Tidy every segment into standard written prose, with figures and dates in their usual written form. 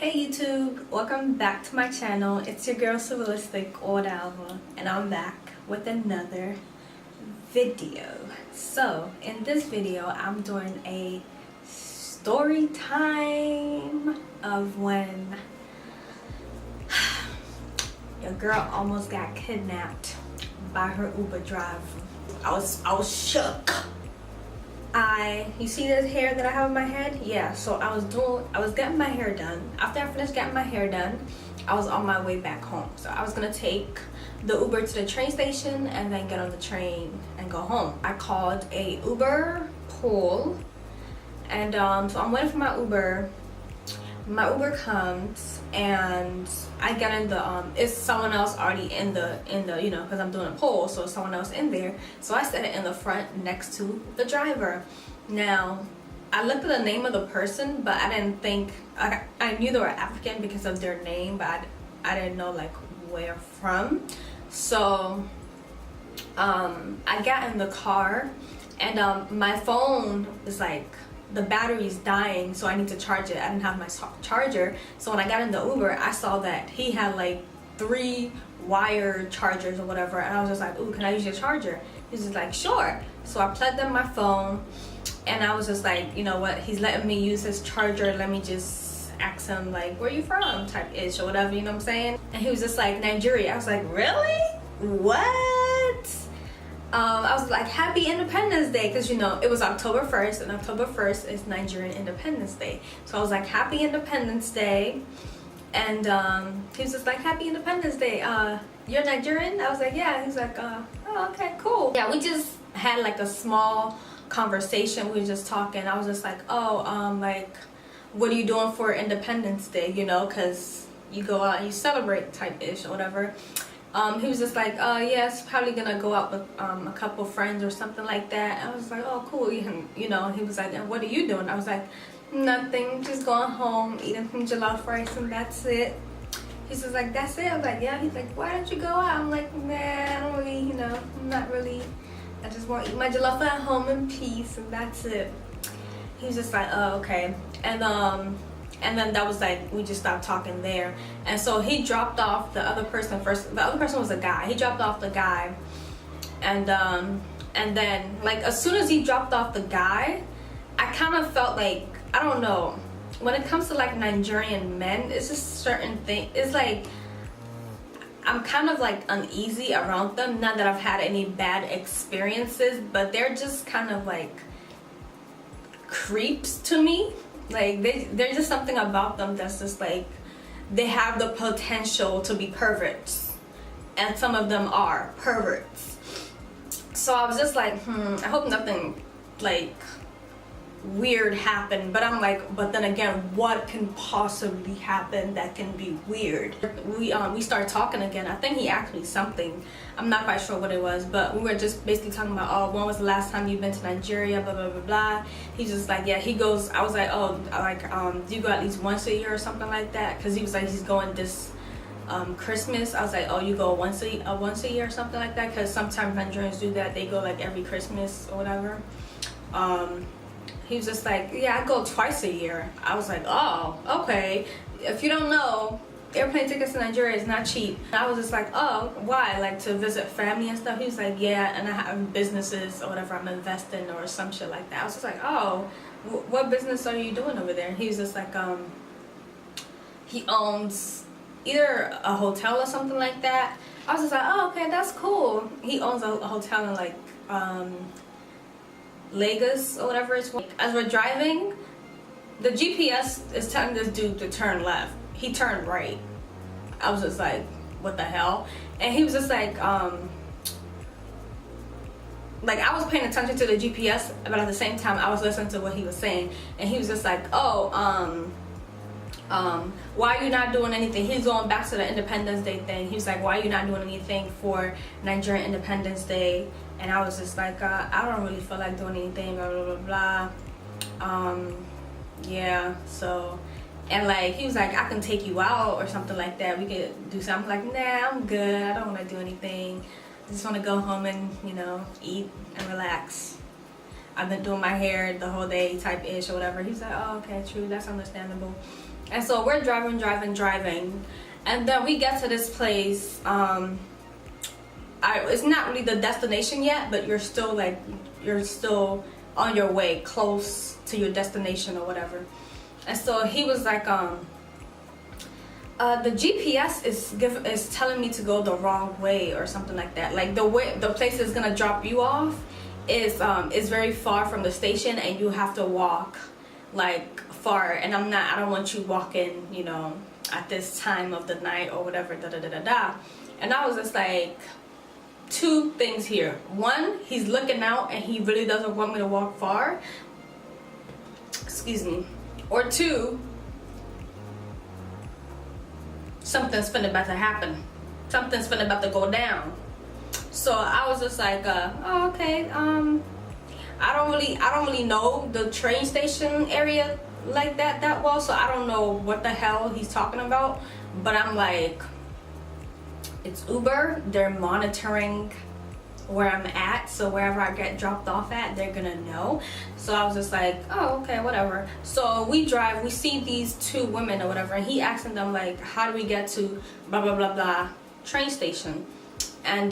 Hey YouTube, welcome back to my channel. It's your girl Sylverlistic or whatever, and I'm back with another video. So in this video I'm doing a story time of when your girl almost got kidnapped by her Uber driver. I was shook. You see this hair that I have in my head? Yeah, so I was getting my hair done. After I finished getting my hair done, I was on my way back home. So I was gonna take the Uber to the train station and then get on the train and go home. I called a Uber pool, and so I'm waiting for my Uber. My Uber comes and I get in the it's someone else already in the because I'm doing a poll, so someone else in there, so I set it in the front next to the driver. Now I looked at the name of the person, but I didn't think I knew they were African because of their name, but I didn't know like where from. So I got in the car and my phone is like, the battery's dying, so I need to charge it. I didn't have my charger, so when I got in the Uber I saw that he had like 3 wire chargers or whatever, and I was just like, ooh, can I use your charger? He's just like, sure. So I plugged in my phone and I was just like, you know what, he's letting me use his charger, let me just ask him like, where you from type ish or whatever, you know what I'm saying? And he was just like, Nigeria. I was like, really? What? I was like, happy Independence Day, because you know it was October 1st, and October 1st is Nigerian Independence Day. So I was like, happy Independence Day. And he was just like, happy Independence Day, you're Nigerian? I was like, yeah. He's like, oh, okay, cool. Yeah, we just had like a small conversation. We were just talking. I was just like, oh, like, what are you doing for Independence Day, you know, because you go out and you celebrate type ish or whatever. He was just like, yes, probably gonna go out with a couple friends or something like that. I was like, oh, cool. And, you know, he was like, and what are you doing? I was like, nothing, just going home, eating some jollof rice, and that's it. He's just like, that's it? I was like, yeah. He's like, why don't you go out? I'm like, nah, I don't really, you know, I'm not really, I just want to eat my jollof at home in peace, and that's it. He was just like, oh, okay. And then that was like, we just stopped talking there. And so he dropped off the other person first. The other person was a guy. He dropped off the guy. And then like as soon as he dropped off the guy, I kind of felt like, I don't know, when it comes to like Nigerian men, it's just certain thing. It's like, I'm kind of like uneasy around them. Not that I've had any bad experiences, but they're just kind of like creeps to me. Like there's just something about them that's just like, they have the potential to be perverts, and some of them are perverts. So I was just like, I hope nothing like weird happened. But I'm like, but then again, what can possibly happen that can be weird? We started talking again. I think he asked me something, I'm not quite sure what it was, but we were just basically talking about, oh, when was the last time you've been to Nigeria, blah blah blah blah. He's just like, yeah. He goes, I was like, oh, like do you go at least once a year or something like that? Because he was like, he's going this Christmas. I was like, oh, you go once a year or something like that, because sometimes Nigerians do that. They go like every Christmas or whatever. He was just like, yeah, I go twice a year. I was like, oh, okay. If you don't know, airplane tickets to Nigeria is not cheap. I was just like, oh, why? Like to visit family and stuff? He was like, yeah, and I have businesses or whatever I'm investing or some shit like that. I was just like, oh, what business are you doing over there? And he was just like, he owns either a hotel or something like that. I was just like, oh, okay, that's cool. He owns a hotel in like, Lagos or whatever it's called. As we're driving, the GPS is telling this dude to turn left. He turned right. I was just like, what the hell? And he was just like I was paying attention to the GPS, but at the same time I was listening to what he was saying. And he was just like, oh, why are you not doing anything? He's going back to the Independence Day thing. He was like, why are you not doing anything for Nigerian Independence Day? And I was just like, I don't really feel like doing anything, blah blah blah blah. Yeah, so, and like he was like, I can take you out or something like that, we could do something. I'm like, nah, I'm good, I don't want to do anything, I just want to go home and, you know, eat and relax. I've been doing my hair the whole day type ish or whatever. He's like, oh, okay, true, that's understandable. And so we're driving, and then we get to this place. It's not really the destination yet, but you're still on your way close to your destination or whatever. And so he was like, the GPS is telling me to go the wrong way or something like that. Like the place is gonna drop you off is very far from the station, and you have to walk like far. And I don't want you walking, you know, at this time of the night or whatever. And I was just like, two things here. One, he's looking out and he really doesn't want me to walk far. Excuse me. Or two, something's finna about to happen. Something's finna about to go down. So I was just like, oh, okay. I don't really know the train station area like that well, so I don't know what the hell he's talking about. But I'm like, it's Uber. They're monitoring where I'm at, so wherever I get dropped off at, they're gonna know. So I was just like, oh, okay, whatever. So we drive, we see these two women or whatever, and he asking them like, how do we get to blah blah blah blah train station? And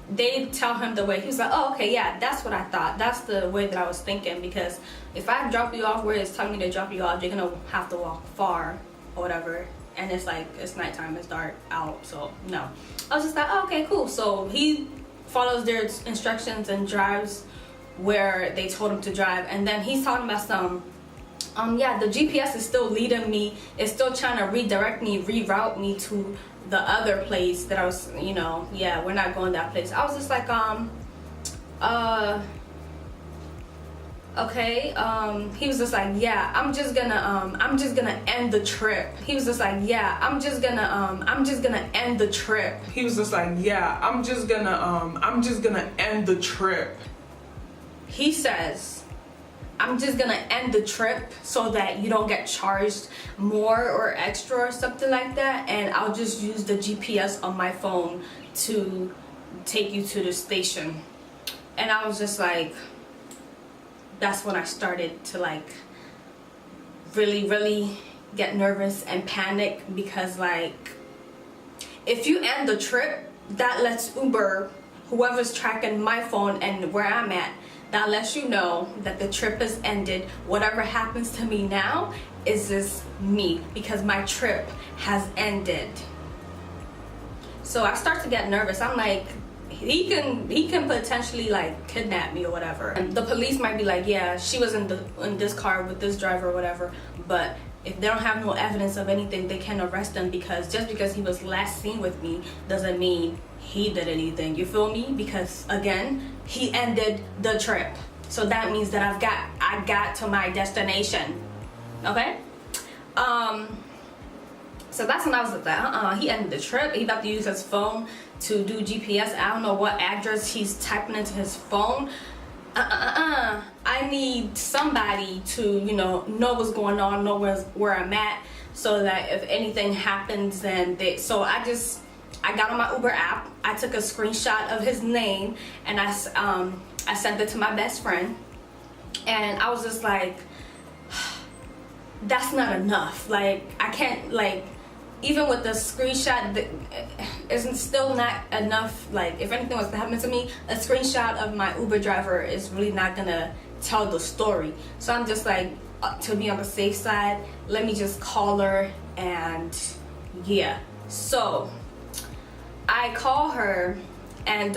they tell him the way. He was like, oh, okay, yeah, that's what I thought. That's the way that I was thinking, because if I drop you off where it's telling me to drop you off, you're gonna have to walk far or whatever. And it's like, it's nighttime, it's dark out, so no. I was just like, oh, okay, cool. So he follows their instructions and drives where they told him to drive. And then he's talking about some, yeah, the GPS is still leading me. It's still trying to redirect me, reroute me to the other place that I was, you know, yeah, we're not going that place. I was just like, okay. He was just like, yeah, I'm just gonna end the trip. He was just like, yeah, I'm just gonna end the trip. He was just like, yeah, I'm just gonna end the trip. He says, I'm just gonna end the trip so that you don't get charged more or extra or something like that, and I'll just use the GPS on my phone to take you to the station. And I was just like, that's when I started to like really get nervous and panic, because like, if you end the trip, that lets Uber, whoever's tracking my phone and where I'm at, that lets you know that the trip has ended. Whatever happens to me now is just me, because my trip has ended. So I start to get nervous. I'm like, he can potentially like kidnap me or whatever. And the police might be like, yeah, she was in this car with this driver or whatever, but if they don't have no evidence of anything, they can arrest him, because just because he was last seen with me doesn't mean he did anything. You feel me? Because again, he ended the trip, so that means that I got to my destination. Okay. So that's when I was like, he ended the trip. He about to use his phone to do GPS. I don't know what address he's typing into his phone. I need somebody to, you know what's going on, know where I'm at, so that if anything happens, then so I got on my Uber app. I took a screenshot of his name, and I sent it to my best friend, and I was just like, that's not enough. Like, I can't, like, even with the screenshot, isn't still not enough. Like, if anything was to happen to me, a screenshot of my Uber driver is really not gonna tell the story. So I'm just like, to be on the safe side, let me just call her. And yeah, so I call her, and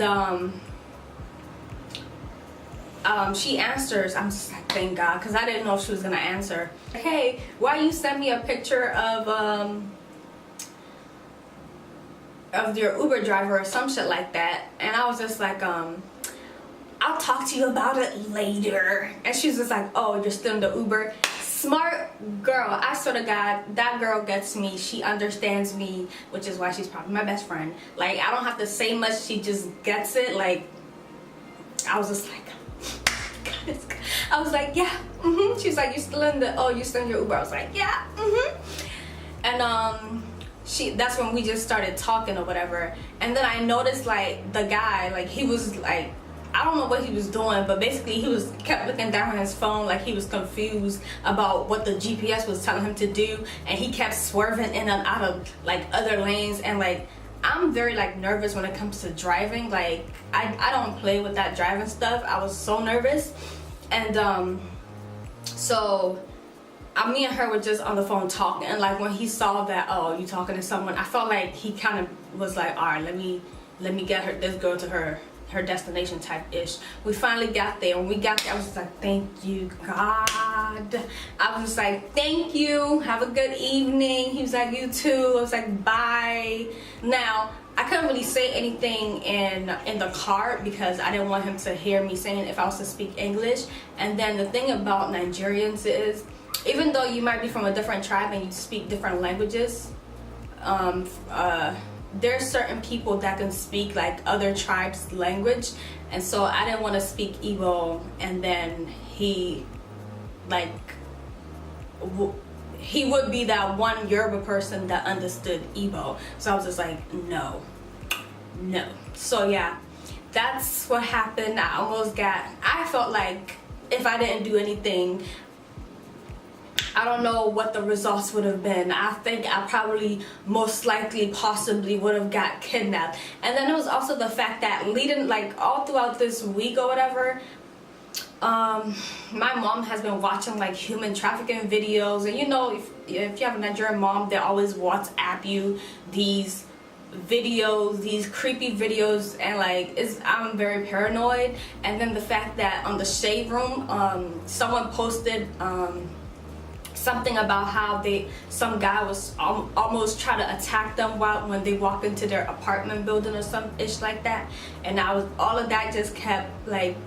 she answers. I'm just like, thank God, because I didn't know if she was gonna answer. Hey, why you send me a picture of your Uber driver or some shit like that? And I was just like, I'll talk to you about it later. And she was just like, oh, you're still in the Uber? Smart girl. I swear to God, that girl gets me. She understands me, which is why she's probably my best friend. Like, I don't have to say much, she just gets it. Like, I was just like, I was like, yeah, She was like, you still in your Uber? I was like, yeah, And that's when we just started talking or whatever. And then I noticed, like, the guy, like, he was like I don't know what he was doing, but basically he kept looking down on his phone like he was confused about what the GPS was telling him to do, and he kept swerving in and out of like other lanes. And like, I'm very like nervous when it comes to driving. Like I don't play with that driving stuff. I was so nervous. And so me and her were just on the phone talking, and like when he saw that, oh, you talking to someone, I felt like he kind of was like, all right, let me get this girl to her destination type ish. We finally got there. When we got there, I was just like, thank you, God. I was just like, thank you, have a good evening. He was like, you too. I was like, bye. Now I couldn't really say anything in the car because I didn't want him to hear me saying if I was to speak English. And then the thing about Nigerians is, even though you might be from a different tribe and you speak different languages, there's certain people that can speak like other tribes' language, and so I didn't want to speak Igbo, and then he would be that one Yoruba person that understood Igbo. So I was just like, no. So yeah, that's what happened. I felt like if I didn't do anything, I don't know what the results would have been. I think I probably most likely possibly would have got kidnapped. And then it was also the fact that leading like all throughout this week or whatever, my mom has been watching like human trafficking videos, and you know, if you have a Nigerian mom, they always WhatsApp you these videos, these creepy videos, and like I'm very paranoid. And then the fact that on the shade room, someone posted something about how some guy was almost trying to attack them when they walked into their apartment building or some ish like that. And all of that just kept like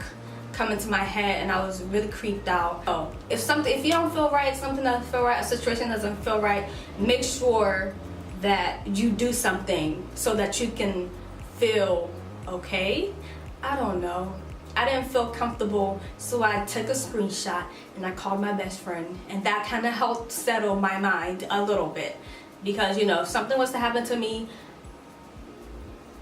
coming to my head, and I was really creeped out. So if you don't feel right, something doesn't feel right, a situation doesn't feel right, make sure that you do something so that you can feel okay. I don't know. I didn't feel comfortable, so I took a screenshot and I called my best friend, and that kind of helped settle my mind a little bit, because you know, if something was to happen to me,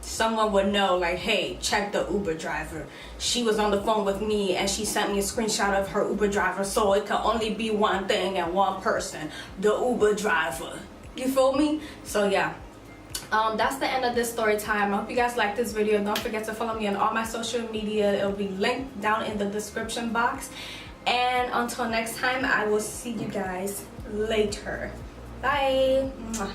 someone would know like, hey, check the Uber driver. She was on the phone with me and she sent me a screenshot of her Uber driver, so it can only be one thing and one person, the Uber driver. You feel me? So yeah. That's the end of this story time. I hope you guys like this video. Don't forget to follow me on all my social media. It'll be linked down in the description box. And until next time, I will see you guys later. Bye. Mwah.